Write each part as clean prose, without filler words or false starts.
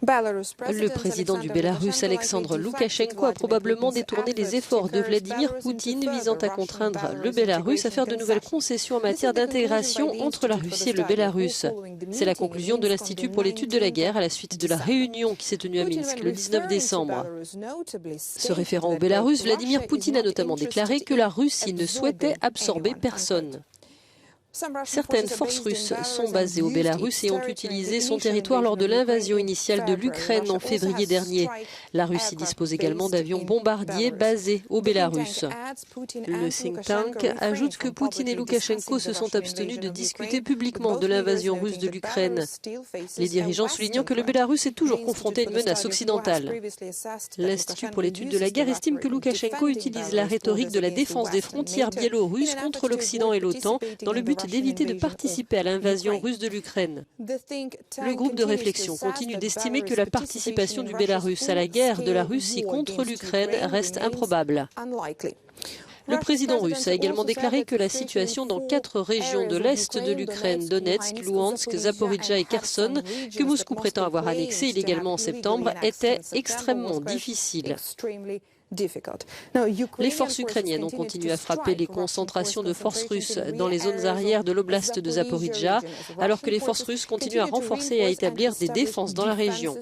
Le président du Bélarus, Alexandre Loukachenko, a probablement détourné les efforts de Vladimir Poutine visant à contraindre le Bélarus à faire de nouvelles concessions en matière d'intégration entre la Russie et le Bélarus. C'est la conclusion de l'Institut pour l'étude de la guerre à la suite de la réunion qui s'est tenue à Minsk le 19 décembre. Se référant au Bélarus, Vladimir Poutine a notamment déclaré que la Russie ne souhaitait absorber personne. Certaines forces russes sont basées au Bélarus et ont utilisé son territoire lors de l'invasion initiale de l'Ukraine en février dernier. La Russie dispose également d'avions bombardiers basés au Bélarus. Le think tank ajoute que Poutine et Loukachenko se sont abstenus de discuter publiquement de l'invasion russe de l'Ukraine, les dirigeants soulignant que le Bélarus est toujours confronté à une menace occidentale. L'Institut pour l'étude de la guerre estime que Loukachenko utilise la rhétorique de la défense des frontières biélorusses contre l'Occident et l'OTAN dans le but d'éviter de participer à l'invasion russe de l'Ukraine. Le groupe de réflexion continue d'estimer que la participation du Bélarus à la guerre de la Russie contre l'Ukraine reste improbable. Le président russe a également déclaré que la situation dans 4 régions de l'est de l'Ukraine, Donetsk, Louhansk, Zaporijjia et Kherson, que Moscou prétend avoir annexées illégalement en septembre, était extrêmement difficile. Les forces ukrainiennes ont continué à frapper les concentrations de forces russes dans les zones arrières de l'oblast de Zaporijjia, alors que les forces russes continuent à renforcer et à établir des défenses dans la région.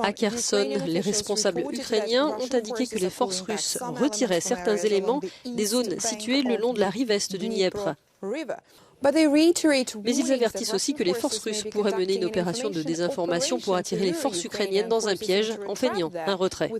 À Kherson, les responsables ukrainiens ont indiqué que les forces russes retiraient certains éléments des zones situées le long de la rive est du Dniepr. Mais ils avertissent aussi que les forces russes pourraient mener une opération de désinformation pour attirer les forces ukrainiennes dans un piège en feignant un retrait.